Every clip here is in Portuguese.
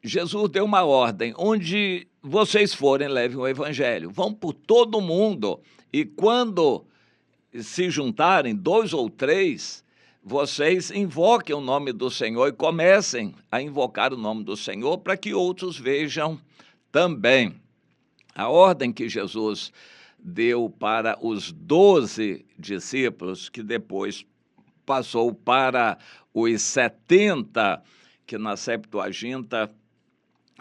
Jesus deu uma ordem: onde vocês forem, levem o evangelho. Vão por todo mundo, e quando se juntarem 2 ou 3, vocês invoquem o nome do Senhor e comecem a invocar o nome do Senhor para que outros vejam também. A ordem que Jesus deu para os 12 discípulos, que depois passou para os 70, que na Septuaginta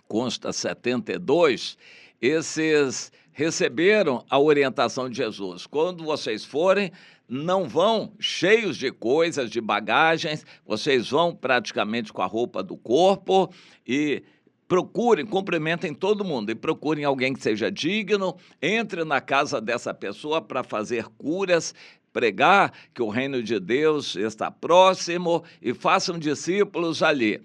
consta 72, esses receberam a orientação de Jesus: quando vocês forem, não vão cheios de coisas, de bagagens, vocês vão praticamente com a roupa do corpo e procurem, cumprimentem todo mundo e procurem alguém que seja digno, entre na casa dessa pessoa para fazer curas, pregar que o reino de Deus está próximo e façam discípulos ali.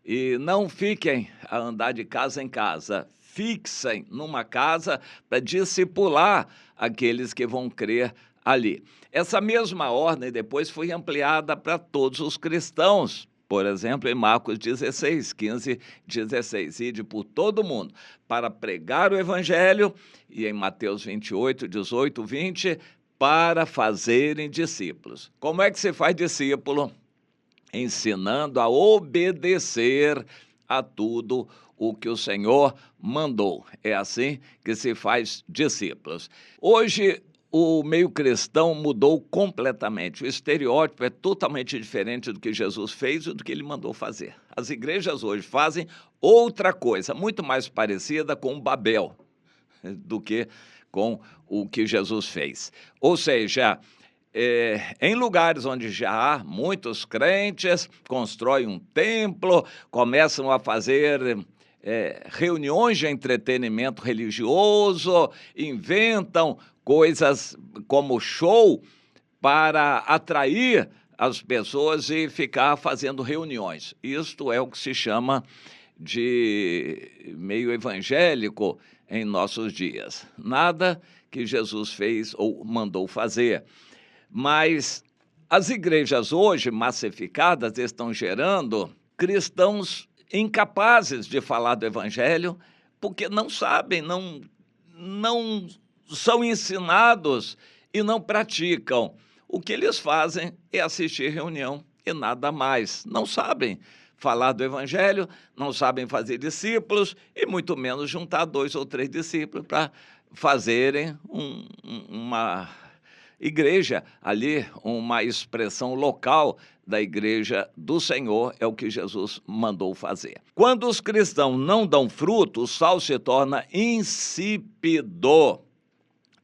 E não fiquem a andar de casa em casa, fixem numa casa para discipular aqueles que vão crer ali. Essa mesma ordem depois foi ampliada para todos os cristãos. Por exemplo, em Marcos 16, 15, 16, ide por todo mundo para pregar o evangelho, e em Mateus 28, 18, 20, para fazerem discípulos. Como é que se faz discípulo? Ensinando a obedecer a tudo o que o Senhor mandou. É assim que se faz discípulos. Hoje, o meio cristão mudou completamente. O estereótipo é totalmente diferente do que Jesus fez e do que ele mandou fazer. As igrejas hoje fazem outra coisa, muito mais parecida com Babel do que com o que Jesus fez. Ou seja, em lugares onde já há muitos crentes, constroem um templo, começam a fazer reuniões de entretenimento religioso, inventam coisas como show para atrair as pessoas e ficar fazendo reuniões. Isto é o que se chama de meio evangélico em nossos dias. Nada que Jesus fez ou mandou fazer. Mas as igrejas hoje massificadas estão gerando cristãos incapazes de falar do evangelho porque não sabem, não são ensinados e não praticam. O que eles fazem é assistir reunião e nada mais. Não sabem falar do evangelho, não sabem fazer discípulos e muito menos juntar 2 ou 3 discípulos para fazerem uma igreja ali, uma expressão local da igreja do Senhor, é o que Jesus mandou fazer. Quando os cristãos não dão fruto, o sal se torna insípido.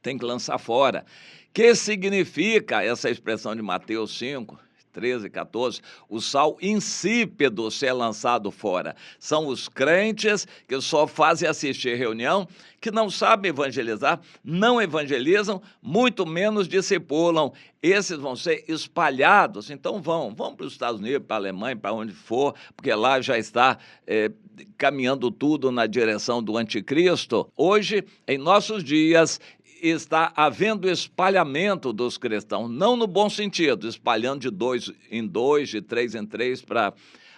Tem que lançar fora. Que significa essa expressão de Mateus 5, 13, 14, o sal insípido ser lançado fora? São os crentes que só fazem assistir reunião, que não sabem evangelizar, não evangelizam, muito menos discipulam. Esses vão ser espalhados, então vão para os Estados Unidos, para a Alemanha, para onde for, porque lá já está caminhando tudo na direção do anticristo. Hoje, em nossos dias, está havendo espalhamento dos cristãos, não no bom sentido, espalhando de 2 em 2, de 3 em 3 para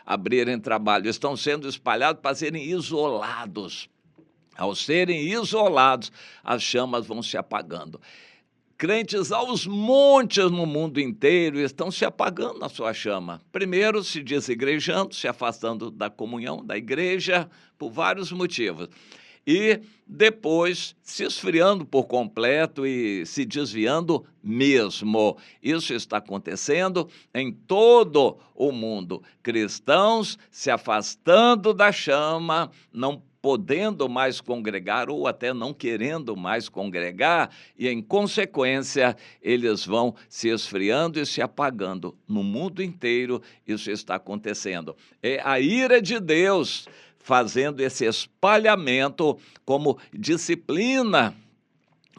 abrirem trabalho. Estão sendo espalhados para serem isolados. Ao serem isolados, as chamas vão se apagando. Crentes aos montes no mundo inteiro estão se apagando na sua chama. Primeiro, se desigrejando, se afastando da comunhão, da igreja, por vários motivos. E depois se esfriando por completo e se desviando mesmo. Isso está acontecendo em todo o mundo. Cristãos se afastando da chama, não podendo mais congregar ou até não querendo mais congregar, e em consequência eles vão se esfriando e se apagando. No mundo inteiro isso está acontecendo. É a ira de Deus fazendo esse espalhamento como disciplina,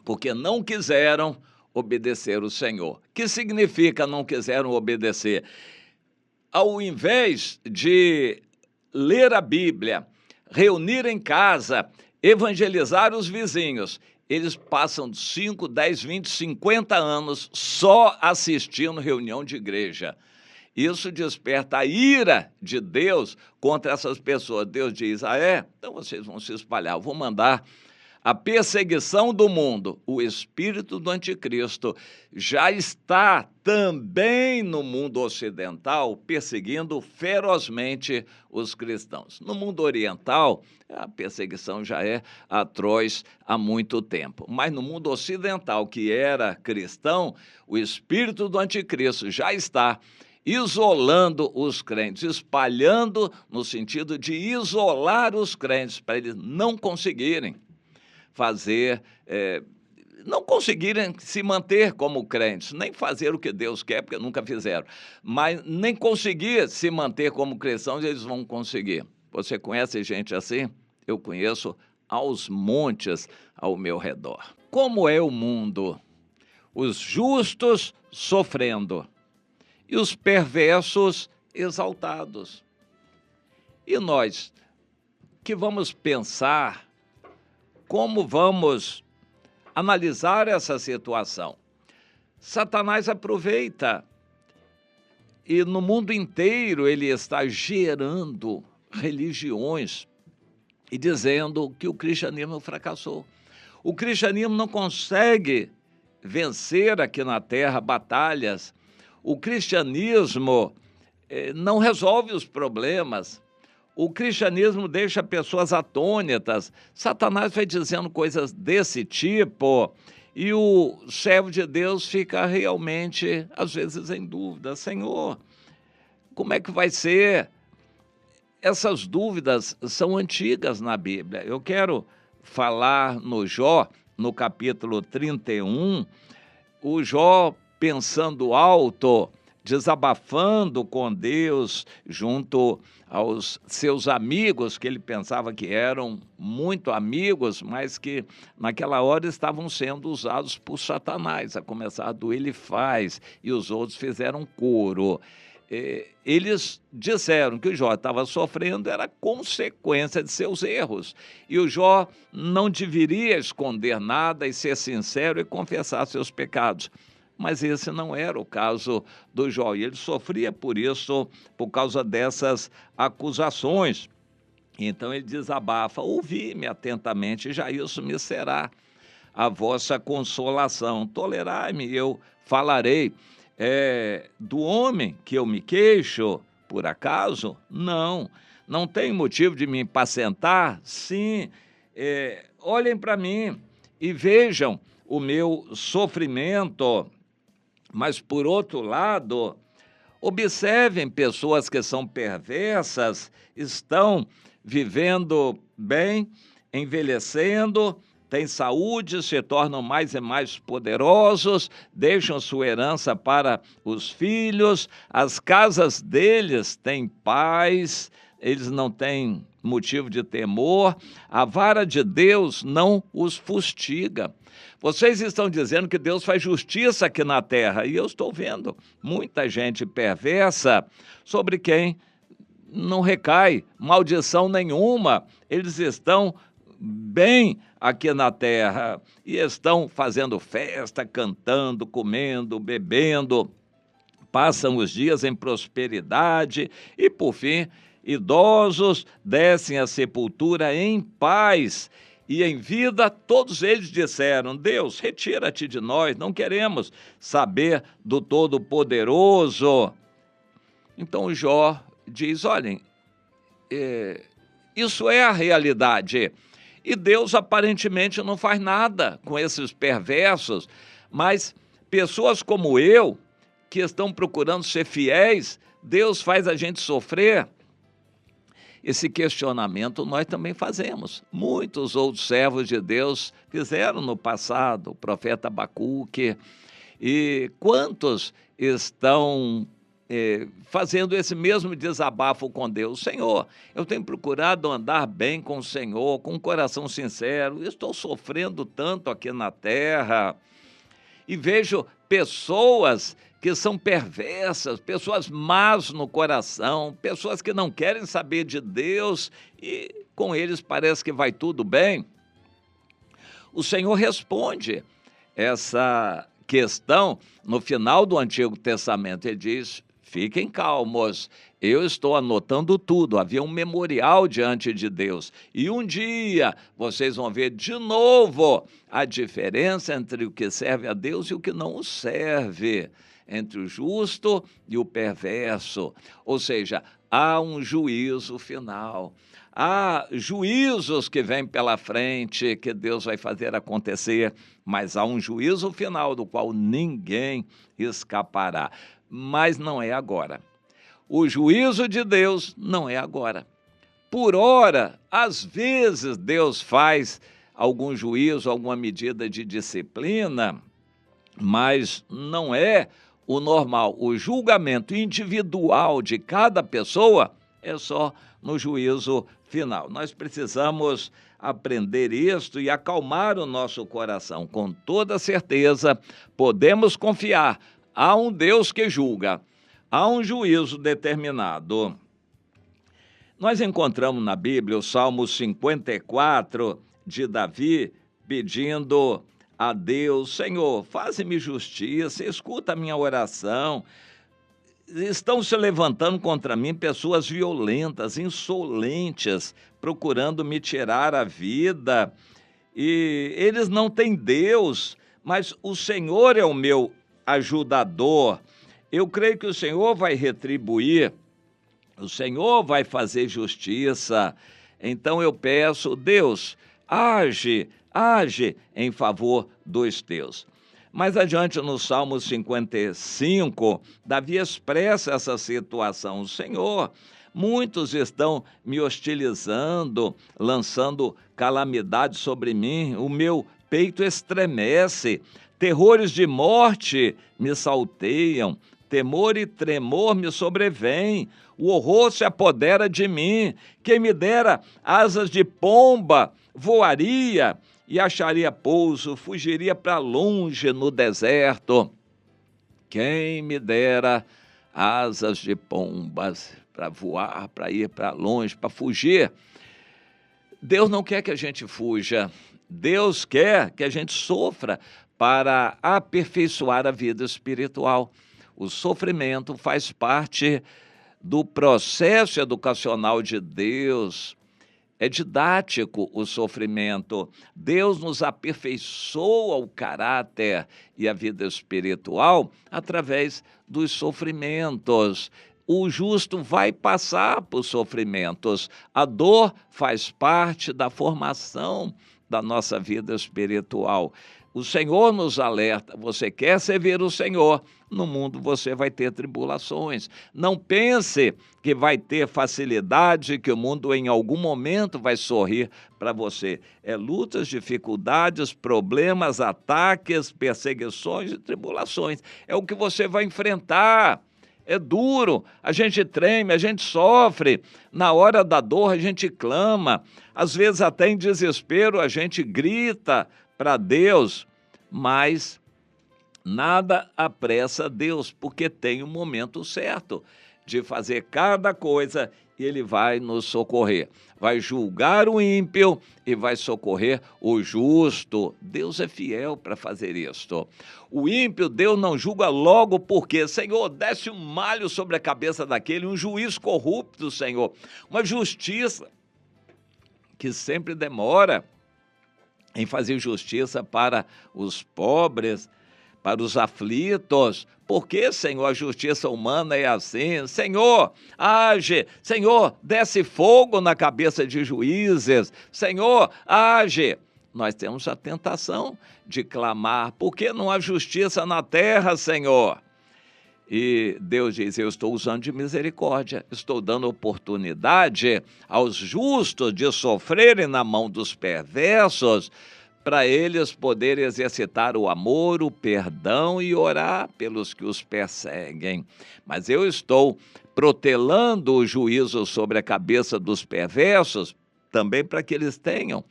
porque não quiseram obedecer o Senhor. O que significa não quiseram obedecer? Ao invés de ler a Bíblia, reunir em casa, evangelizar os vizinhos, eles passam 5, 10, 20, 50 anos só assistindo reunião de igreja. Isso desperta a ira de Deus contra essas pessoas. Deus diz, então vocês vão se espalhar, eu vou mandar a perseguição do mundo. O espírito do anticristo já está também no mundo ocidental perseguindo ferozmente os cristãos. No mundo oriental, a perseguição já é atroz há muito tempo. Mas no mundo ocidental, que era cristão, o espírito do anticristo já está isolando os crentes, espalhando no sentido de isolar os crentes, para eles não conseguirem não conseguirem se manter como crentes, nem fazer o que Deus quer, porque nunca fizeram, mas nem conseguir se manter como cristãos, eles vão conseguir. Você conhece gente assim? Eu conheço aos montes ao meu redor. Como é o mundo? Os justos sofrendo e os perversos exaltados. E nós que vamos pensar como vamos analisar essa situação? Satanás aproveita e no mundo inteiro ele está gerando religiões e dizendo que o cristianismo fracassou. O cristianismo não consegue vencer aqui na terra batalhas. O cristianismo não resolve os problemas. O cristianismo deixa pessoas atônitas. Satanás vai dizendo coisas desse tipo e o servo de Deus fica realmente, às vezes, em dúvida. Senhor, como é que vai ser? Essas dúvidas são antigas na Bíblia. Eu quero falar no Jó, no capítulo 31, o Jó pensando alto, desabafando com Deus junto aos seus amigos, que ele pensava que eram muito amigos, mas que naquela hora estavam sendo usados por Satanás, a começar do Elifaz, e os outros fizeram coro. Eles disseram que o Jó estava sofrendo, era consequência de seus erros, e o Jó não deveria esconder nada e ser sincero e confessar seus pecados. Mas esse não era o caso do Jó, e ele sofria por isso, por causa dessas acusações. Então ele desabafa, ouvi-me atentamente, já isso me será a vossa consolação. Tolerai-me, eu falarei. Do homem que eu me queixo, por acaso? Não tem motivo de me impacientar? Sim, olhem para mim e vejam o meu sofrimento. Mas, por outro lado, observem pessoas que são perversas, estão vivendo bem, envelhecendo, têm saúde, se tornam mais e mais poderosos, deixam sua herança para os filhos, as casas deles têm paz, eles não têm motivo de temor, a vara de Deus não os fustiga. Vocês estão dizendo que Deus faz justiça aqui na terra, e eu estou vendo muita gente perversa sobre quem não recai maldição nenhuma. Eles estão bem aqui na terra e estão fazendo festa, cantando, comendo, bebendo, passam os dias em prosperidade e, por fim, idosos descem à sepultura em paz. E em vida, todos eles disseram, Deus, retira-te de nós, não queremos saber do Todo-Poderoso. Então Jó diz, olhem, isso é a realidade. E Deus aparentemente não faz nada com esses perversos, mas pessoas como eu, que estão procurando ser fiéis, Deus faz a gente sofrer. Esse questionamento nós também fazemos. Muitos outros servos de Deus fizeram no passado, o profeta Abacuque, e quantos estão fazendo esse mesmo desabafo com Deus? Senhor, eu tenho procurado andar bem com o Senhor, com um coração sincero, estou sofrendo tanto aqui na terra, e vejo pessoas que são perversas, pessoas más no coração, pessoas que não querem saber de Deus e com eles parece que vai tudo bem. O Senhor responde essa questão no final do Antigo Testamento. Ele diz, Fiquem calmos, eu estou anotando tudo. Havia um memorial diante de Deus. E um dia vocês vão ver de novo a diferença entre o que serve a Deus e o que não o serve, entre o justo e o perverso. Ou seja, há um juízo final. Há juízos que vêm pela frente, que Deus vai fazer acontecer, mas há um juízo final do qual ninguém escapará. Mas não é agora. O juízo de Deus não é agora. Por ora, às vezes Deus faz algum juízo, alguma medida de disciplina, mas não é o normal. O julgamento individual de cada pessoa é só no juízo final. Nós precisamos aprender isto e acalmar o nosso coração. Com toda certeza, podemos confiar. Há um Deus que julga, há um juízo determinado. Nós encontramos na Bíblia o Salmo 54 de Davi pedindo a Deus: Senhor, faze-me justiça, escuta a minha oração. Estão se levantando contra mim pessoas violentas, insolentes, procurando me tirar a vida. E eles não têm Deus, mas o Senhor é o meu ajudador. Eu creio que o Senhor vai retribuir, o Senhor vai fazer justiça. Então eu peço, Deus, age em favor dos teus. Mais adiante no Salmo 55, Davi expressa essa situação. Senhor, muitos estão me hostilizando, lançando calamidade sobre mim, o meu peito estremece, terrores de morte me salteiam, temor e tremor me sobrevêm, o horror se apodera de mim. Quem me dera asas de pomba, voaria e acharia pouso, fugiria para longe no deserto. Quem me dera asas de pombas para voar, para ir para longe, para fugir. Deus não quer que a gente fuja, Deus quer que a gente sofra para aperfeiçoar a vida espiritual. O sofrimento faz parte do processo educacional de Deus. É didático o sofrimento. Deus nos aperfeiçoa o caráter e a vida espiritual através dos sofrimentos. O justo vai passar por sofrimentos. A dor faz parte da formação da nossa vida espiritual. O Senhor nos alerta: você quer servir o Senhor, no mundo você vai ter tribulações. Não pense que vai ter facilidade, que o mundo em algum momento vai sorrir para você. É lutas, dificuldades, problemas, ataques, perseguições e tribulações. É o que você vai enfrentar. É duro, a gente treme, a gente sofre. Na hora da dor a gente clama, às vezes até em desespero a gente grita para Deus, mas nada apressa Deus, porque tem um momento certo de fazer cada coisa e Ele vai nos socorrer. Vai julgar o ímpio e vai socorrer o justo. Deus é fiel para fazer isto. O ímpio, Deus não julga logo porque, Senhor, desce um malho sobre a cabeça daquele, um juiz corrupto, Senhor. Uma justiça que sempre demora em fazer justiça para os pobres, para os aflitos. Por que, Senhor, a justiça humana é assim? Senhor, age. Senhor, desce fogo na cabeça de juízes. Senhor, age. Nós temos a tentação de clamar: por que não há justiça na terra, Senhor? E Deus diz: eu estou usando de misericórdia, estou dando oportunidade aos justos de sofrerem na mão dos perversos, para eles poderem exercitar o amor, o perdão e orar pelos que os perseguem. Mas eu estou protelando o juízo sobre a cabeça dos perversos, também para que eles tenham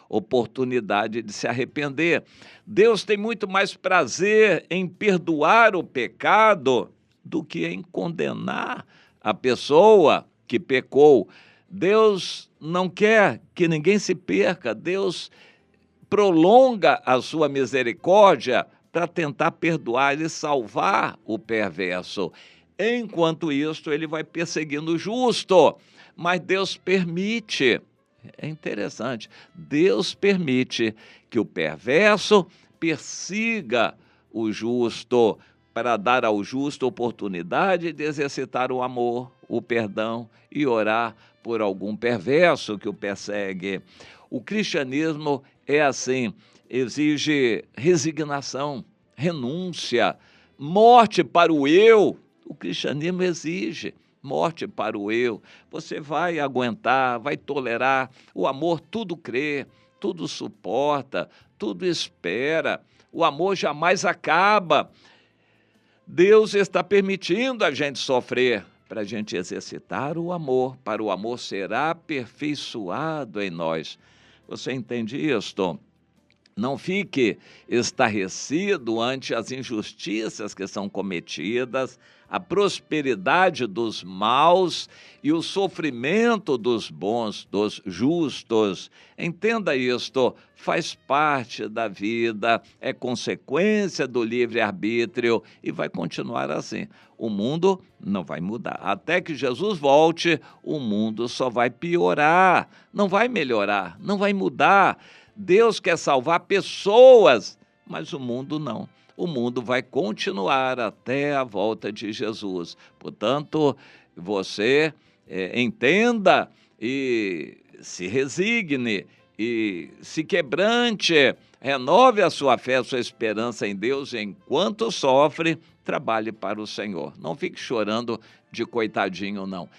oportunidade de se arrepender. Deus tem muito mais prazer em perdoar o pecado do que em condenar a pessoa que pecou. Deus não quer que ninguém se perca. Deus prolonga a sua misericórdia para tentar perdoar e salvar o perverso. Enquanto isso, ele vai perseguindo o justo, mas Deus permite, é interessante, Deus permite que o perverso persiga o justo, para dar ao justo oportunidade de exercitar o amor, o perdão e orar por algum perverso que o persegue. O cristianismo é assim, exige resignação, renúncia, morte para o eu. O cristianismo exige morte para o eu. Você vai aguentar, vai tolerar. O amor tudo crê, tudo suporta, tudo espera. O amor jamais acaba. Deus está permitindo a gente sofrer para a gente exercitar o amor, para o amor ser aperfeiçoado em nós. Você entende isto? Não fique estarrecido ante as injustiças que são cometidas, a prosperidade dos maus e o sofrimento dos bons, dos justos. Entenda isto, faz parte da vida, é consequência do livre-arbítrio e vai continuar assim. O mundo não vai mudar. Até que Jesus volte, o mundo só vai piorar, não vai melhorar, não vai mudar. Deus quer salvar pessoas, mas o mundo não. O mundo vai continuar até a volta de Jesus. Portanto, você entenda e se resigne e se quebrante, renove a sua fé, a sua esperança em Deus, e enquanto sofre, trabalhe para o Senhor. Não fique chorando de coitadinho, não.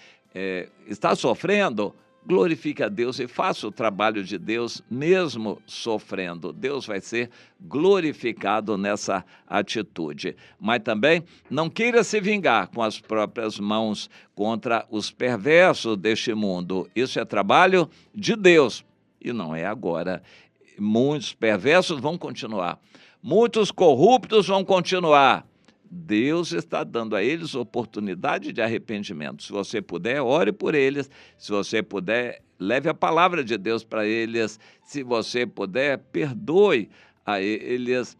Está sofrendo? Glorifique a Deus e faça o trabalho de Deus mesmo sofrendo. Deus vai ser glorificado nessa atitude. Mas também não queira se vingar com as próprias mãos contra os perversos deste mundo. Isso é trabalho de Deus e não é agora. Muitos perversos vão continuar. Muitos corruptos vão continuar. Deus está dando a eles oportunidade de arrependimento. Se você puder, ore por eles. Se você puder, leve a palavra de Deus para eles. Se você puder, perdoe a eles.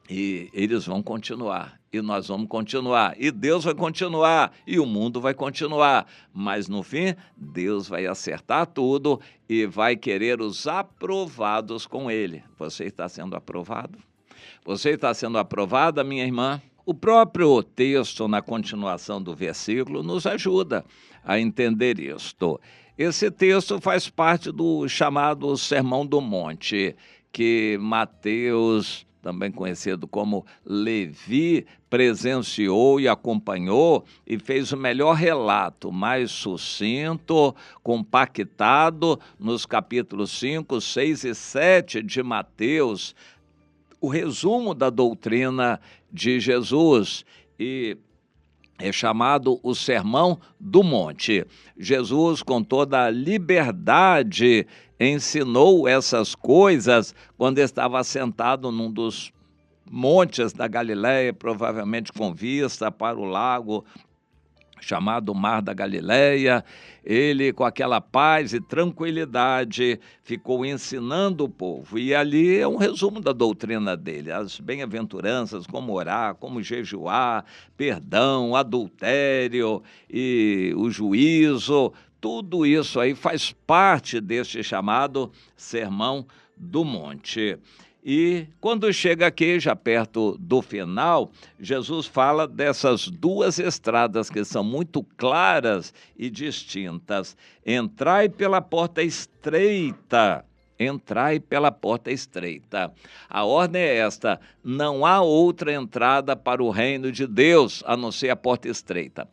E eles vão continuar. E nós vamos continuar. E Deus vai continuar. E o mundo vai continuar. Mas, no fim, Deus vai acertar tudo e vai querer os aprovados com Ele. Você está sendo aprovado? Você está sendo aprovada, minha irmã? O próprio texto, na continuação do versículo, nos ajuda a entender isto. Esse texto faz parte do chamado Sermão do Monte, que Mateus, também conhecido como Levi, presenciou e acompanhou e fez o melhor relato, mais sucinto, compactado, nos capítulos 5, 6 e 7 de Mateus, o resumo da doutrina de Jesus, e é chamado o Sermão do Monte. Jesus, com toda a liberdade, ensinou essas coisas quando estava sentado num dos montes da Galileia, provavelmente com vista para o lago chamado Mar da Galileia. Ele, com aquela paz e tranquilidade, ficou ensinando o povo. E ali é um resumo da doutrina dele, as bem-aventuranças, como orar, como jejuar, perdão, adultério e o juízo. Tudo isso aí faz parte deste chamado Sermão do Monte. E quando chega aqui, já perto do final, Jesus fala dessas duas estradas que são muito claras e distintas. Entrai pela porta estreita. Entrai pela porta estreita. A ordem é esta: não há outra entrada para o reino de Deus, a não ser a porta estreita.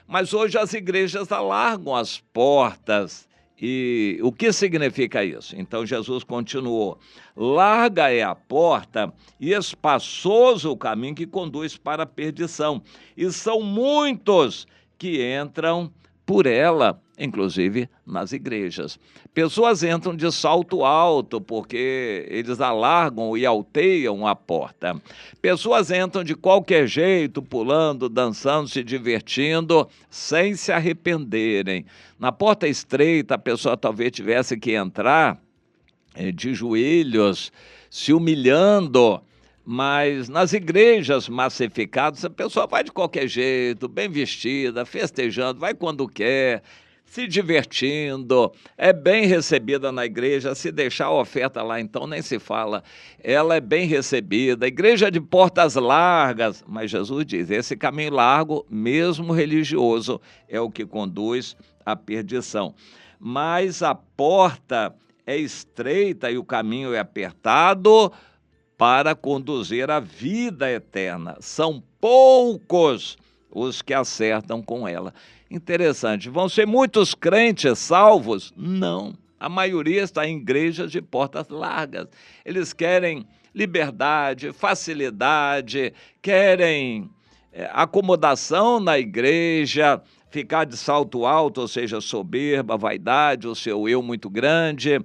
Mas hoje as igrejas alargam as portas. E o que significa isso? Então Jesus continuou: larga é a porta e espaçoso o caminho que conduz para a perdição, e são muitos que entram por ela, inclusive nas igrejas. Pessoas entram de salto alto porque eles alargam e alteiam a porta. Pessoas entram de qualquer jeito, pulando, dançando, se divertindo, sem se arrependerem. Na porta estreita, a pessoa talvez tivesse que entrar de joelhos, se humilhando, Mas nas igrejas massificadas, a pessoa vai de qualquer jeito, bem vestida, festejando, vai quando quer, se divertindo, é bem recebida na igreja. Se deixar a oferta lá, então nem se fala. Ela é bem recebida, a igreja de portas largas, mas Jesus diz, esse caminho largo, mesmo religioso, é o que conduz à perdição. Mas a porta é estreita e o caminho é apertado para conduzir à vida eterna. São poucos os que acertam com ela. Interessante, vão ser muitos crentes salvos? Não, a maioria está em igrejas de portas largas. Eles querem liberdade, facilidade, querem acomodação na igreja, ficar de salto alto, ou seja, soberba, vaidade, o seu eu muito grande,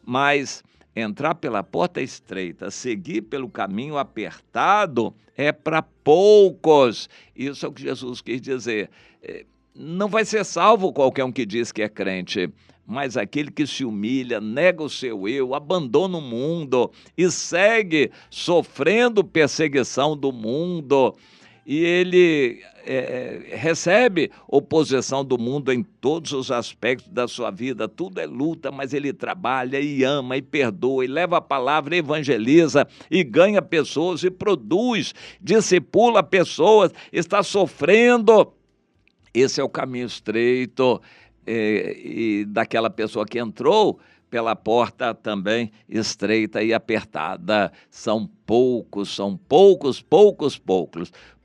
mas entrar pela porta estreita, seguir pelo caminho apertado, é para poucos. Isso é o que Jesus quis dizer. Não vai ser salvo qualquer um que diz que é crente, mas aquele que se humilha, nega o seu eu, abandona o mundo e segue sofrendo perseguição do mundo. E ele recebe oposição do mundo em todos os aspectos da sua vida. Tudo é luta, mas ele trabalha e ama e perdoa, e leva a palavra, evangeliza e ganha pessoas e produz, discipula pessoas, está sofrendo. Esse é o caminho estreito e daquela pessoa que entrou pela porta também estreita e apertada. São poucos,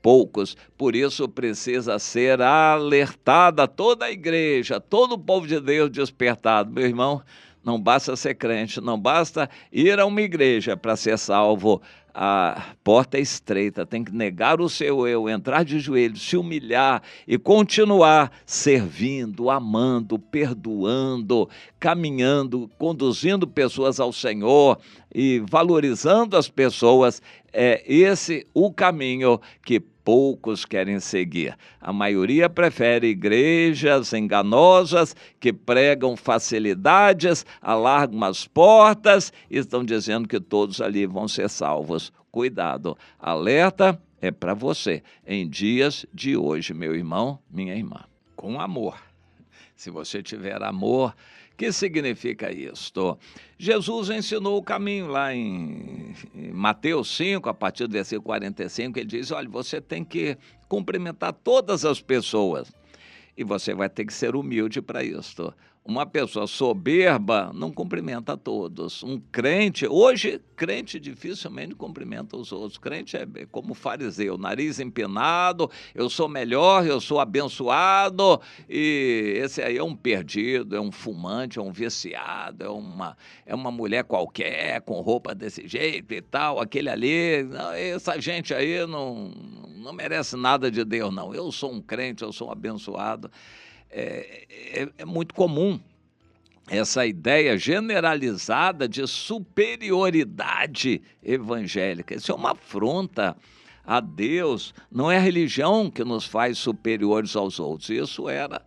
poucos. Por isso precisa ser alertada toda a igreja, todo o povo de Deus despertado. Meu irmão, não basta ser crente, não basta ir a uma igreja para ser salvo. A porta é estreita, tem que negar o seu eu, entrar de joelhos, se humilhar e continuar servindo, amando, perdoando, caminhando, conduzindo pessoas ao Senhor e valorizando as pessoas. É esse o caminho que poucos querem seguir. A maioria prefere igrejas enganosas que pregam facilidades, alargam as portas e estão dizendo que todos ali vão ser salvos. Cuidado, alerta é para você em dias de hoje, meu irmão, minha irmã. Com amor. Se você tiver amor, que significa isto? Jesus ensinou o caminho lá em Mateus 5, a partir do versículo 45, ele diz, olha, você tem que cumprimentar todas as pessoas e você vai ter que ser humilde para isso. Uma pessoa soberba não cumprimenta a todos. Um crente, hoje, crente dificilmente cumprimenta os outros. Crente é como fariseu, nariz empinado, eu sou melhor, eu sou abençoado, e esse aí é um perdido, é um fumante, é um viciado, é uma mulher qualquer, com roupa desse jeito e tal, aquele ali, não, essa gente aí não merece nada de Deus, não. Eu sou um crente, eu sou um abençoado. É muito comum essa ideia generalizada de superioridade evangélica. Isso é uma afronta a Deus. Não é a religião que nos faz superiores aos outros. Isso era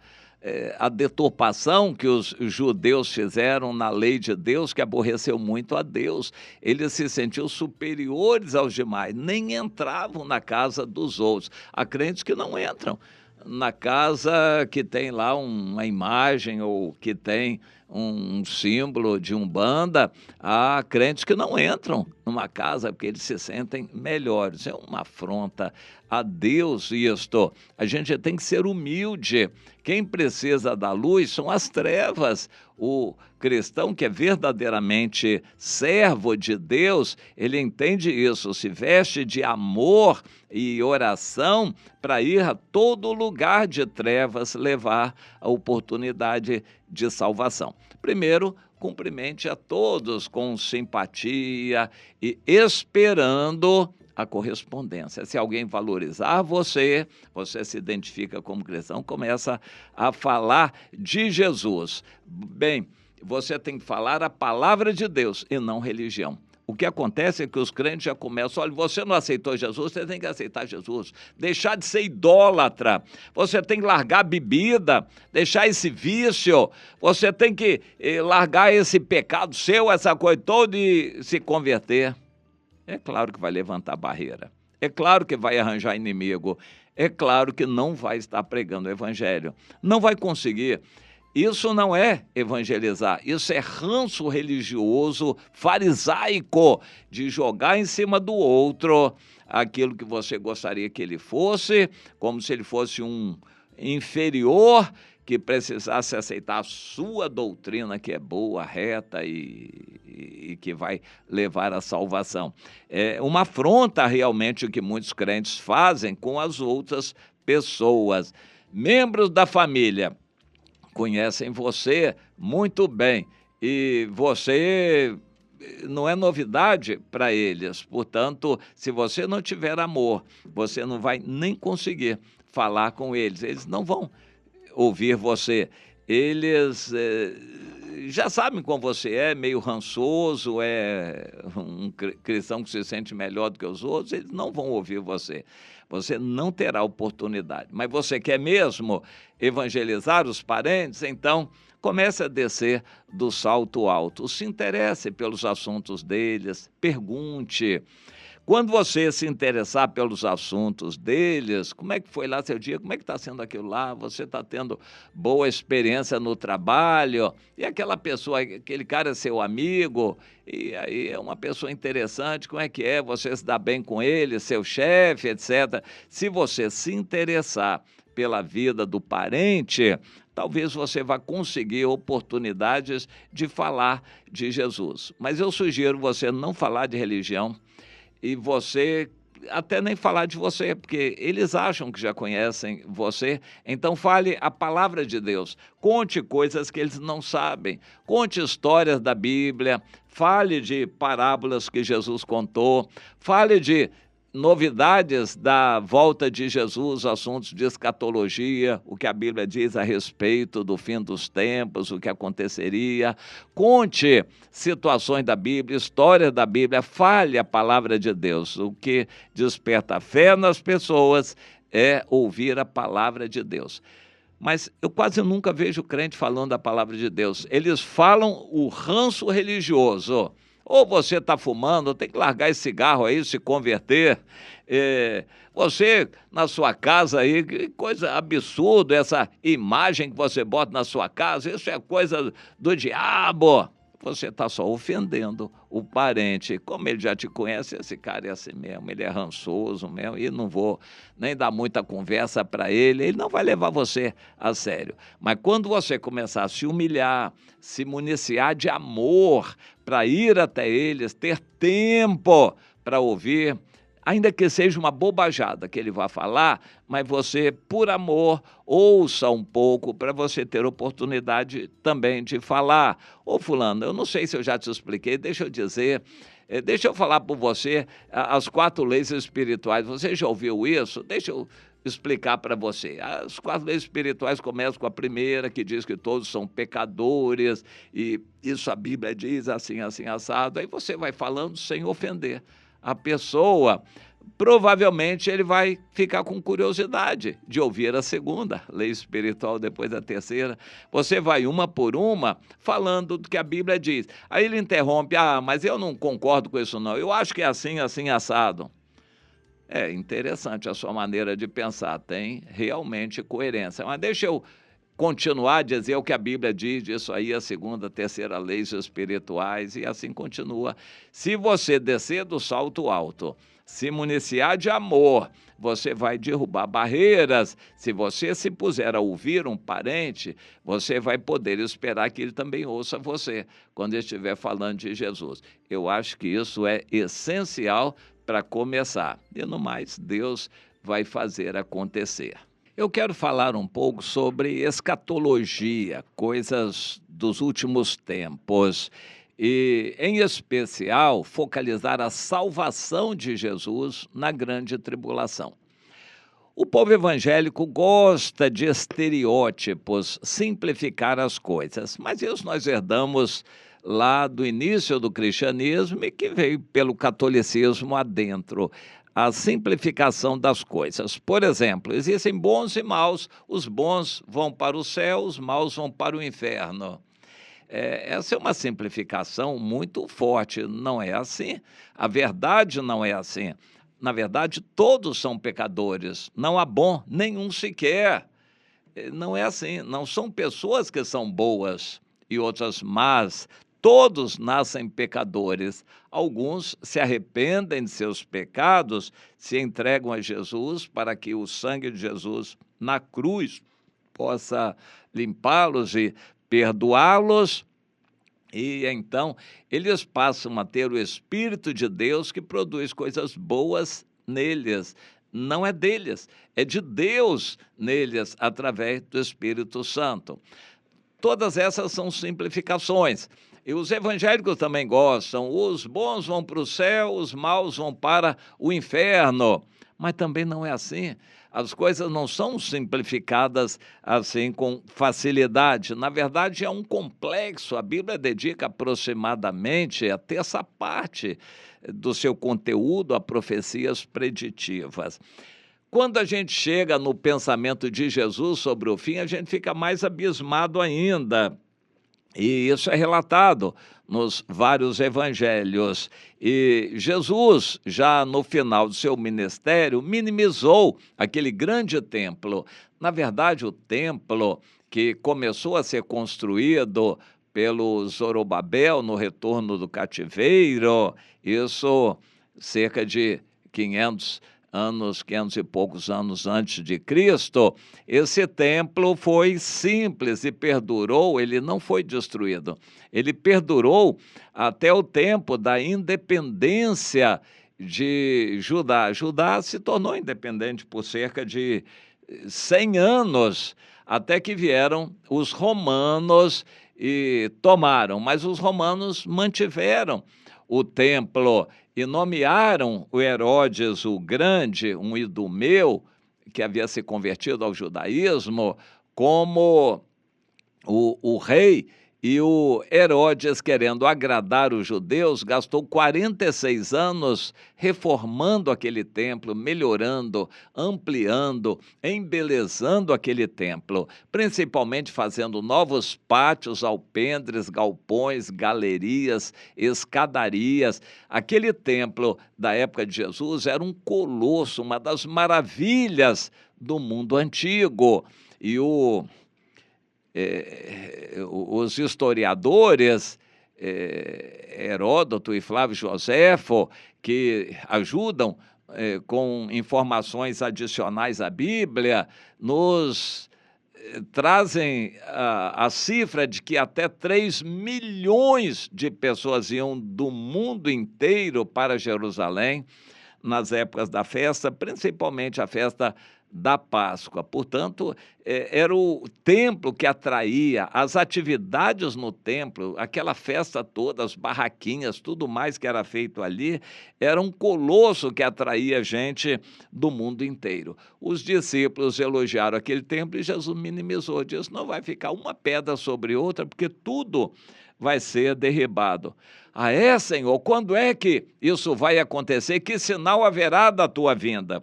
a deturpação que os judeus fizeram na lei de Deus, que aborreceu muito a Deus. Eles se sentiam superiores aos demais, nem entravam na casa dos outros. Há crentes que não entram na casa que tem lá uma imagem ou que tem um símbolo de Umbanda. Há crentes que não entram numa casa porque eles se sentem melhores. É uma afronta a Deus isto. A gente tem que ser humilde. Quem precisa da luz são as trevas. O cristão que é verdadeiramente servo de Deus, ele entende isso, se veste de amor e oração para ir a todo lugar de trevas, levar a oportunidade de salvação. Primeiro, cumprimente a todos com simpatia e esperando a correspondência. Se alguém valorizar você, você se identifica como cristão, começa a falar de Jesus. Bem, você tem que falar a palavra de Deus e não religião. O que acontece é que os crentes já começam, olha, você não aceitou Jesus, você tem que aceitar Jesus, deixar de ser idólatra, você tem que largar a bebida, deixar esse vício, você tem que largar esse pecado seu, essa coisa toda e se converter. É claro que vai levantar barreira. É claro que vai arranjar inimigo. É claro que não vai estar pregando o evangelho. Não vai conseguir. Isso não é evangelizar, isso é ranço religioso, farisaico, de jogar em cima do outro aquilo que você gostaria que ele fosse, como se ele fosse um inferior que precisasse aceitar a sua doutrina, que é boa, reta e que vai levar à salvação. É uma afronta realmente o que muitos crentes fazem com as outras pessoas. Membros da família conhecem você muito bem e você não é novidade para eles. Portanto, se você não tiver amor, você não vai nem conseguir falar com eles. Eles não vão ouvir você. Eles já sabem como você é, meio rançoso, é um cristão que se sente melhor do que os outros, eles não vão ouvir você. Você não terá oportunidade. Mas você quer mesmo evangelizar os parentes? Então, comece a descer do salto alto. Se interesse pelos assuntos deles, pergunte. Quando você se interessar pelos assuntos deles, como é que foi lá seu dia, como é que está sendo aquilo lá, você está tendo boa experiência no trabalho, e aquela pessoa, aquele cara é seu amigo, e aí é uma pessoa interessante, como é que é, você se dá bem com ele, seu chefe, etc. Se você se interessar pela vida do parente, talvez você vá conseguir oportunidades de falar de Jesus. Mas eu sugiro você não falar de religião, e você até nem falar de você, porque eles acham que já conhecem você. Então fale a palavra de Deus, conte coisas que eles não sabem, conte histórias da Bíblia, fale de parábolas que Jesus contou, fale de novidades da volta de Jesus, assuntos de escatologia, o que a Bíblia diz a respeito do fim dos tempos, o que aconteceria. Conte situações da Bíblia, histórias da Bíblia, fale a palavra de Deus. O que desperta fé nas pessoas é ouvir a palavra de Deus. Mas eu quase nunca vejo crente falando a palavra de Deus. Eles falam o ranço religioso. Ou você está fumando, tem que largar esse cigarro aí, se converter. Você, na sua casa aí, que coisa absurda essa imagem que você bota na sua casa, isso é coisa do diabo. Você está só ofendendo o parente. Como ele já te conhece, esse cara é assim mesmo, ele é rançoso mesmo, e não vou nem dar muita conversa para ele não vai levar você a sério. Mas quando você começar a se humilhar, se municiar de amor para ir até eles, ter tempo para ouvir, ainda que seja uma bobajada que ele vá falar, mas você, por amor, ouça um pouco para você ter oportunidade também de falar. Ô fulano, eu não sei se eu já te expliquei, deixa eu dizer, deixa eu falar por você as 4 leis espirituais. Você já ouviu isso? Deixa eu explicar para você. As 4 leis espirituais começam com a primeira, que diz que todos são pecadores, e isso a Bíblia diz assim, assim, assado. Aí você vai falando sem ofender a pessoa. Provavelmente ele vai ficar com curiosidade de ouvir a segunda lei espiritual, depois da terceira. Você vai uma por uma falando do que a Bíblia diz. Aí ele interrompe, mas eu não concordo com isso não, eu acho que é assim, assim, assado. É interessante a sua maneira de pensar, tem realmente coerência. Mas deixa eu continuar a dizer o que a Bíblia diz disso aí, a segunda, terceira leis espirituais, e assim continua. Se você descer do salto alto, se municiar de amor, você vai derrubar barreiras. Se você se puser a ouvir um parente, você vai poder esperar que ele também ouça você, quando estiver falando de Jesus. Eu acho que isso é essencial para começar. E no mais, Deus vai fazer acontecer. Eu quero falar um pouco sobre escatologia, coisas dos últimos tempos, e, em especial, focalizar a salvação de Jesus na grande tribulação. O povo evangélico gosta de estereótipos, simplificar as coisas, mas isso nós herdamos lá do início do cristianismo e que veio pelo catolicismo adentro. A simplificação das coisas. Por exemplo, existem bons e maus, os bons vão para o céu, os maus vão para o inferno. Essa é uma simplificação muito forte. Não é assim. A verdade não é assim. Na verdade, todos são pecadores. Não há bom nenhum sequer. Não é assim. Não são pessoas que são boas e outras más. Todos nascem pecadores. Alguns se arrependem de seus pecados, se entregam a Jesus para que o sangue de Jesus na cruz possa limpá-los e perdoá-los. E então eles passam a ter o Espírito de Deus que produz coisas boas neles. Não é deles, é de Deus neles, através do Espírito Santo. Todas essas são simplificações. E os evangélicos também gostam. Os bons vão para o céu, os maus vão para o inferno. Mas também não é assim. As coisas não são simplificadas assim com facilidade. Na verdade, é um complexo. A Bíblia dedica aproximadamente a terça parte do seu conteúdo a profecias preditivas. Quando a gente chega no pensamento de Jesus sobre o fim, a gente fica mais abismado ainda. E isso é relatado nos vários evangelhos. E Jesus, já no final do seu ministério, minimizou aquele grande templo. Na verdade, o templo que começou a ser construído pelo Zorobabel no retorno do cativeiro, isso cerca de 500 e poucos anos antes de Cristo, esse templo foi simples e perdurou, ele não foi destruído, ele perdurou até o tempo da independência de Judá. Judá se tornou independente por cerca de 100 anos, até que vieram os romanos e tomaram, mas os romanos mantiveram o templo e nomearam o Herodes o Grande, um idumeu, que havia se convertido ao judaísmo, como o rei. E o Herodes, querendo agradar os judeus, gastou 46 anos reformando aquele templo, melhorando, ampliando, embelezando aquele templo, principalmente fazendo novos pátios, alpendres, galpões, galerias, escadarias. Aquele templo da época de Jesus era um colosso, uma das maravilhas do mundo antigo. E os historiadores, Heródoto e Flávio Joséfo, que ajudam com informações adicionais à Bíblia, nos trazem a cifra de que até 3 milhões de pessoas iam do mundo inteiro para Jerusalém nas épocas da festa, principalmente a festa da Páscoa. Portanto, era o templo que atraía, as atividades no templo, aquela festa toda, as barraquinhas, tudo mais que era feito ali, era um colosso que atraía gente do mundo inteiro. Os discípulos elogiaram aquele templo e Jesus minimizou, disse, não vai ficar uma pedra sobre outra, porque tudo vai ser derribado. Ah, é, Senhor? Quando é que isso vai acontecer? Que sinal haverá da tua vinda?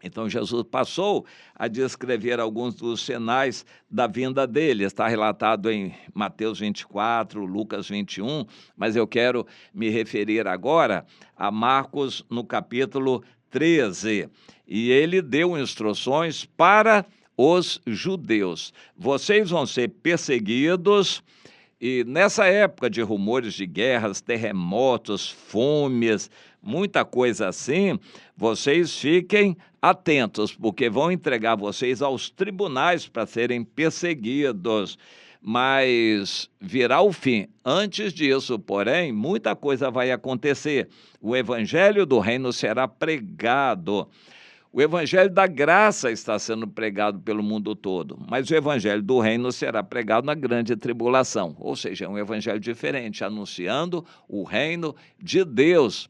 Então, Jesus passou a descrever alguns dos sinais da vinda dele. Está relatado em Mateus 24, Lucas 21, mas eu quero me referir agora a Marcos, no capítulo 13. E ele deu instruções para os judeus. Vocês vão ser perseguidos. E nessa época de rumores de guerras, terremotos, fomes, muita coisa assim, vocês fiquem atentos, porque vão entregar vocês aos tribunais para serem perseguidos. Mas virá o fim. Antes disso, porém, muita coisa vai acontecer. O evangelho do reino será pregado. O evangelho da graça está sendo pregado pelo mundo todo, mas o evangelho do reino será pregado na grande tribulação, ou seja, é um evangelho diferente, anunciando o reino de Deus,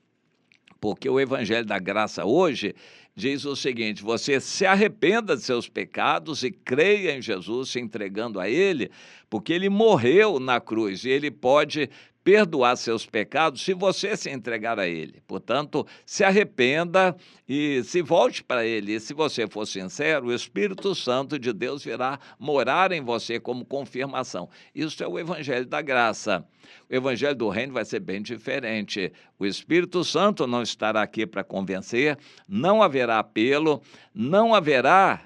porque o evangelho da graça hoje diz o seguinte, você se arrependa de seus pecados e creia em Jesus, se entregando a Ele, porque Ele morreu na cruz e Ele pode perdoar seus pecados se você se entregar a Ele. Portanto, se arrependa e se volte para Ele. E se você for sincero, o Espírito Santo de Deus virá morar em você como confirmação. Isso é o Evangelho da Graça. O Evangelho do Reino vai ser bem diferente. O Espírito Santo não estará aqui para convencer, não haverá apelo, não haverá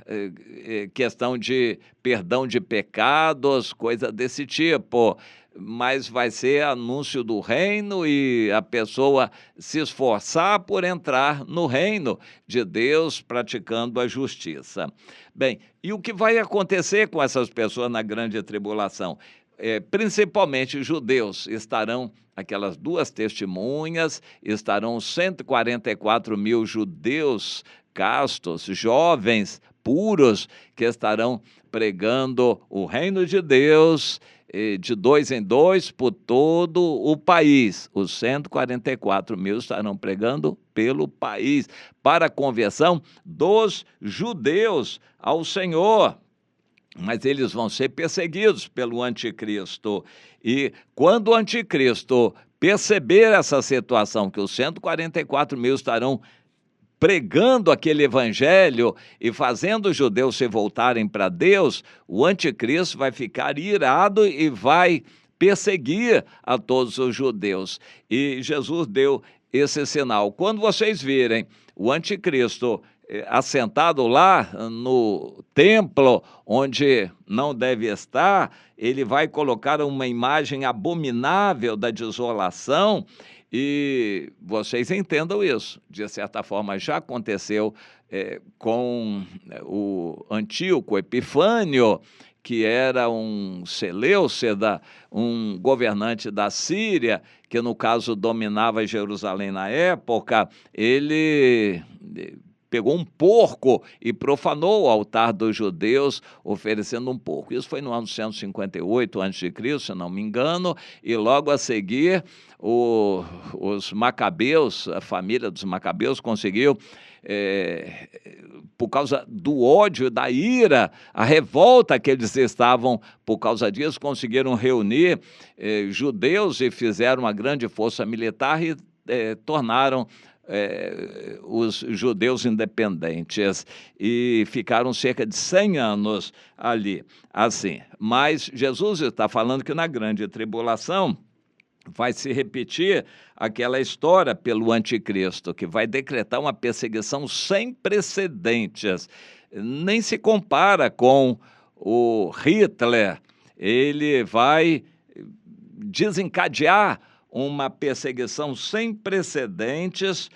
questão de perdão de pecados, coisa desse tipo, mas vai ser anúncio do reino e a pessoa se esforçar por entrar no reino de Deus, praticando a justiça. Bem, e o que vai acontecer com essas pessoas na grande tribulação? Principalmente judeus, estarão aquelas duas testemunhas, estarão 144 mil judeus castos, jovens, puros, que estarão pregando o reino de Deus de 2 em 2 por todo o país. Os 144 mil estarão pregando pelo país, para a conversão dos judeus ao Senhor. Mas eles vão ser perseguidos pelo anticristo. E quando o anticristo perceber essa situação, que os 144 mil estarão pregando aquele evangelho e fazendo os judeus se voltarem para Deus, o anticristo vai ficar irado e vai perseguir a todos os judeus. E Jesus deu esse sinal. Quando vocês virem o anticristo assentado lá no templo, onde não deve estar, ele vai colocar uma imagem abominável da desolação. E vocês entendam isso, de certa forma já aconteceu com o Antíoco Epifânio, que era um Seleucida, um governante da Síria, que no caso dominava Jerusalém na época. Ele pegou um porco e profanou o altar dos judeus, oferecendo um porco. Isso foi no ano 158 a.C., se não me engano, e logo a seguir os Macabeus, a família dos Macabeus conseguiu, por causa do ódio, da ira, a revolta que eles estavam por causa disso, conseguiram reunir judeus e fizeram uma grande força militar e tornaram os judeus independentes, e ficaram cerca de 100 anos ali, assim. Mas Jesus está falando que na grande tribulação vai se repetir aquela história pelo anticristo, que vai decretar uma perseguição sem precedentes. Nem se compara com o Hitler. Ele vai desencadear uma perseguição sem precedentes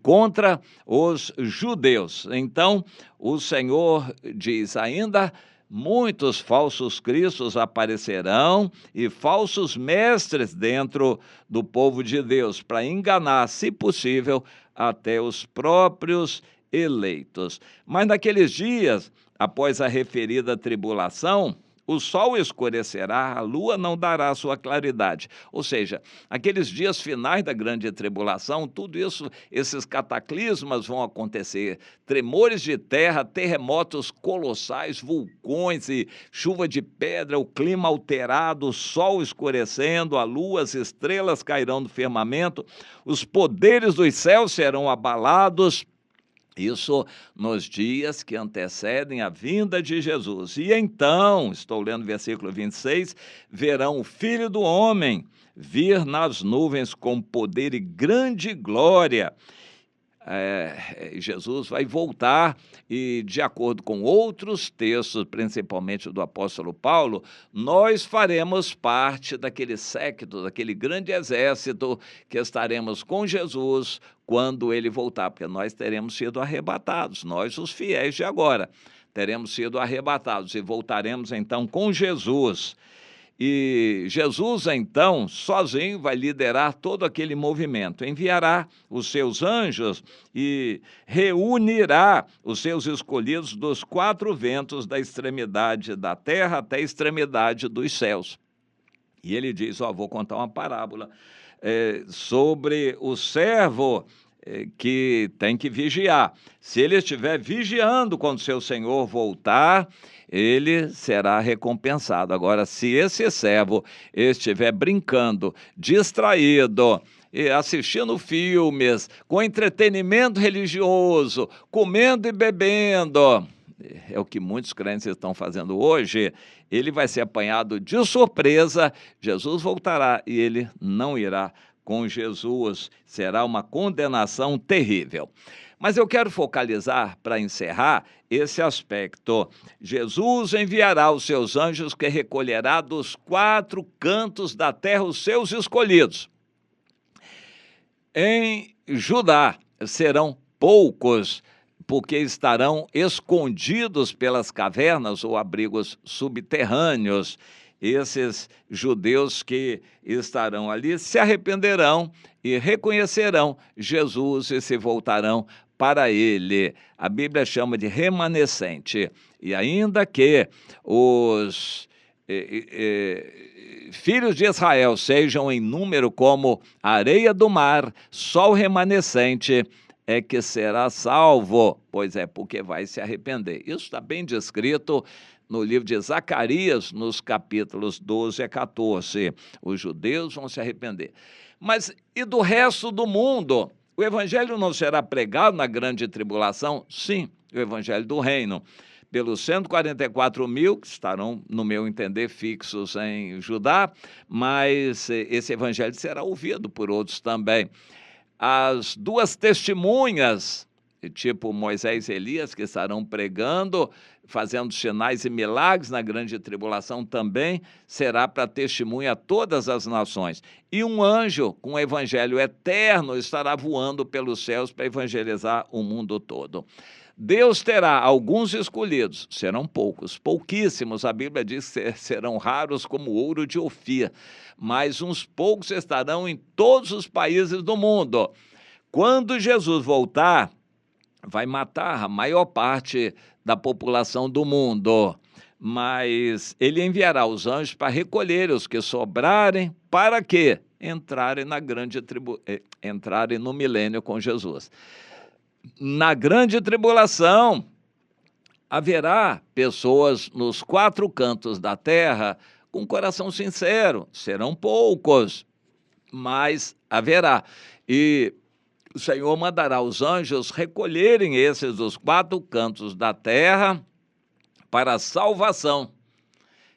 contra os judeus. Então, o Senhor diz ainda: muitos falsos cristos aparecerão e falsos mestres dentro do povo de Deus, para enganar, se possível, até os próprios eleitos. Mas naqueles dias, após a referida tribulação, o sol escurecerá, a lua não dará sua claridade. Ou seja, aqueles dias finais da grande tribulação, tudo isso, esses cataclismas vão acontecer. Tremores de terra, terremotos colossais, vulcões e chuva de pedra, o clima alterado, o sol escurecendo, a lua, as estrelas cairão do firmamento, os poderes dos céus serão abalados. Isso nos dias que antecedem a vinda de Jesus. E então, estou lendo o versículo 26, verão o Filho do Homem vir nas nuvens com poder e grande glória. Jesus vai voltar e, de acordo com outros textos, principalmente do apóstolo Paulo, nós faremos parte daquele séquito, daquele grande exército que estaremos com Jesus quando ele voltar, porque nós teremos sido arrebatados, nós os fiéis de agora, teremos sido arrebatados e voltaremos então com Jesus. E Jesus, então, sozinho vai liderar todo aquele movimento, enviará os seus anjos e reunirá os seus escolhidos dos 4 ventos da extremidade da terra até a extremidade dos céus. E ele diz, vou contar uma parábola sobre o servo que tem que vigiar. Se ele estiver vigiando quando seu senhor voltar, ele será recompensado. Agora, se esse servo estiver brincando, distraído, assistindo filmes, com entretenimento religioso, comendo e bebendo, é o que muitos crentes estão fazendo hoje, ele vai ser apanhado de surpresa, Jesus voltará e ele não irá com Jesus, será uma condenação terrível. Mas eu quero focalizar, para encerrar, esse aspecto. Jesus enviará os seus anjos que recolherá dos 4 cantos da terra os seus escolhidos. Em Judá serão poucos, porque estarão escondidos pelas cavernas ou abrigos subterrâneos. Esses judeus que estarão ali se arrependerão e reconhecerão Jesus e se voltarão para ele. A Bíblia chama de remanescente. E ainda que os filhos de Israel sejam em número como a areia do mar, só o remanescente é que será salvo, pois é, porque vai se arrepender. Isso está bem descrito no livro de Zacarias, nos capítulos 12 a 14. Os judeus vão se arrepender. Mas e do resto do mundo? O evangelho não será pregado na grande tribulação? Sim, o evangelho do reino. Pelos 144 mil, que estarão, no meu entender, fixos em Judá, mas esse evangelho será ouvido por outros também. As 2 testemunhas, tipo Moisés e Elias, que estarão pregando, fazendo sinais e milagres na grande tribulação, também será para testemunha a todas as nações. E um anjo com o evangelho eterno estará voando pelos céus para evangelizar o mundo todo. Deus terá alguns escolhidos, serão poucos, pouquíssimos, a Bíblia diz que serão raros como ouro de Ofir, mas uns poucos estarão em todos os países do mundo. Quando Jesus voltar, vai matar a maior parte da população do mundo, mas ele enviará os anjos para recolher os que sobrarem, para quê? Entrarem no milênio com Jesus. Na grande tribulação, haverá pessoas nos 4 cantos da terra com coração sincero. Serão poucos, mas haverá. E o Senhor mandará os anjos recolherem esses dos 4 cantos da terra para a salvação,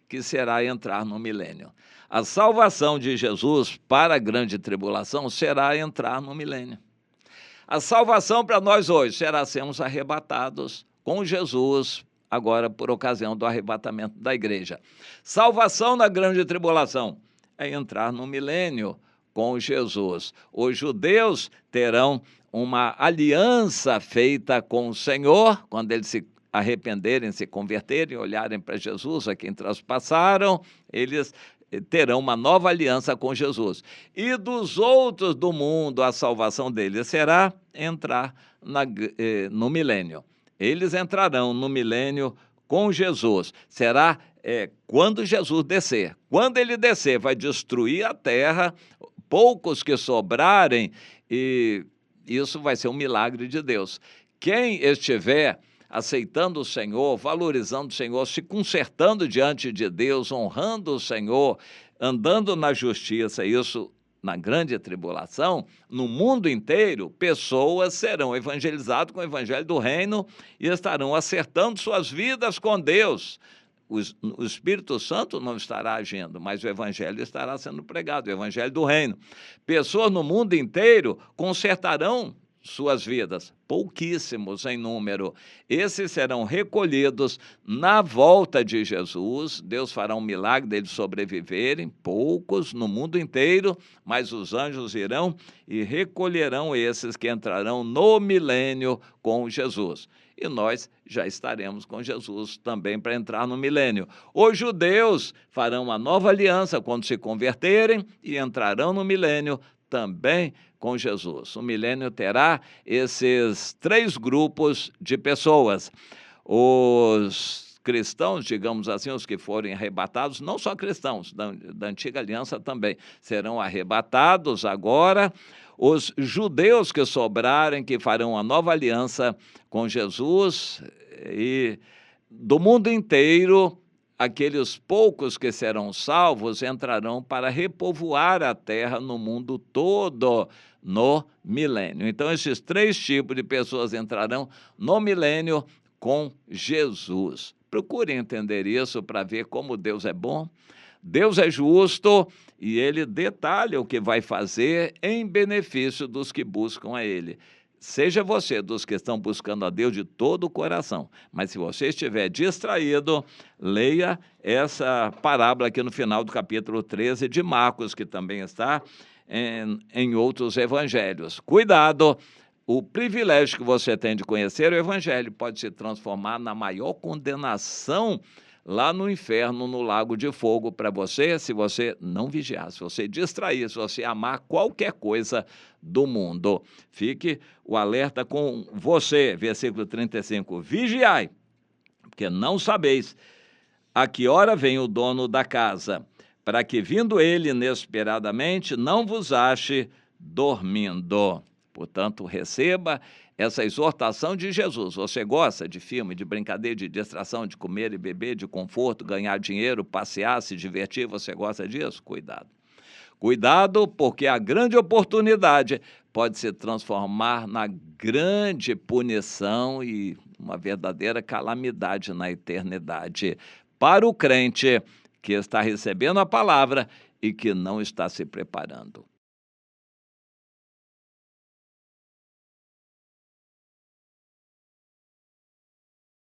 que será entrar no milênio. A salvação de Jesus para a grande tribulação será entrar no milênio. A salvação para nós hoje será sermos arrebatados com Jesus, agora por ocasião do arrebatamento da igreja. Salvação na grande tribulação é entrar no milênio com Jesus. Os judeus terão uma aliança feita com o Senhor, quando eles se arrependerem, se converterem, olharem para Jesus, a quem traspassaram, eles terão uma nova aliança com Jesus. E dos outros do mundo, a salvação deles será entrar no milênio. Eles entrarão no milênio com Jesus. Será quando Jesus descer. Quando ele descer, vai destruir a terra, poucos que sobrarem, e isso vai ser um milagre de Deus. Quem estiver aceitando o Senhor, valorizando o Senhor, se consertando diante de Deus, honrando o Senhor, andando na justiça, isso na grande tribulação, no mundo inteiro, pessoas serão evangelizadas com o evangelho do reino e estarão acertando suas vidas com Deus. O Espírito Santo não estará agindo, mas o evangelho estará sendo pregado, o evangelho do reino. Pessoas no mundo inteiro consertarão suas vidas, pouquíssimos em número. Esses serão recolhidos na volta de Jesus. Deus fará um milagre deles sobreviverem, poucos no mundo inteiro, mas os anjos irão e recolherão esses que entrarão no milênio com Jesus. E nós já estaremos com Jesus também para entrar no milênio. Os judeus farão uma nova aliança quando se converterem e entrarão no milênio também com Jesus. O milênio terá esses 3 grupos de pessoas. Os cristãos, digamos assim, os que forem arrebatados, não só cristãos, da antiga aliança também, serão arrebatados agora. os judeus que sobrarem, que farão a nova aliança com Jesus, e do mundo inteiro, aqueles poucos que serão salvos entrarão para repovoar a terra no mundo todo no milênio. Então, esses 3 tipos de pessoas entrarão no milênio com Jesus. Procure entender isso para ver como Deus é bom. Deus é justo e Ele detalha o que vai fazer em benefício dos que buscam a Ele. Seja você dos que estão buscando a Deus de todo o coração, mas se você estiver distraído, leia essa parábola aqui no final do capítulo 13 de Marcos, que também está em outros evangelhos. Cuidado! O privilégio que você tem de conhecer o evangelho pode se transformar na maior condenação lá no inferno, no lago de fogo para você, se você não vigiar, se você distrair, se você amar qualquer coisa do mundo. Fique o alerta com você, versículo 35, vigiai, porque não sabeis a que hora vem o dono da casa, para que vindo ele inesperadamente não vos ache dormindo. Portanto, receba essa exortação de Jesus. Você gosta de filme, de brincadeira, de distração, de comer e beber, de conforto, ganhar dinheiro, passear, se divertir? Você gosta disso? Cuidado. Cuidado, porque a grande oportunidade pode se transformar na grande punição e uma verdadeira calamidade na eternidade para o crente que está recebendo a palavra e que não está se preparando.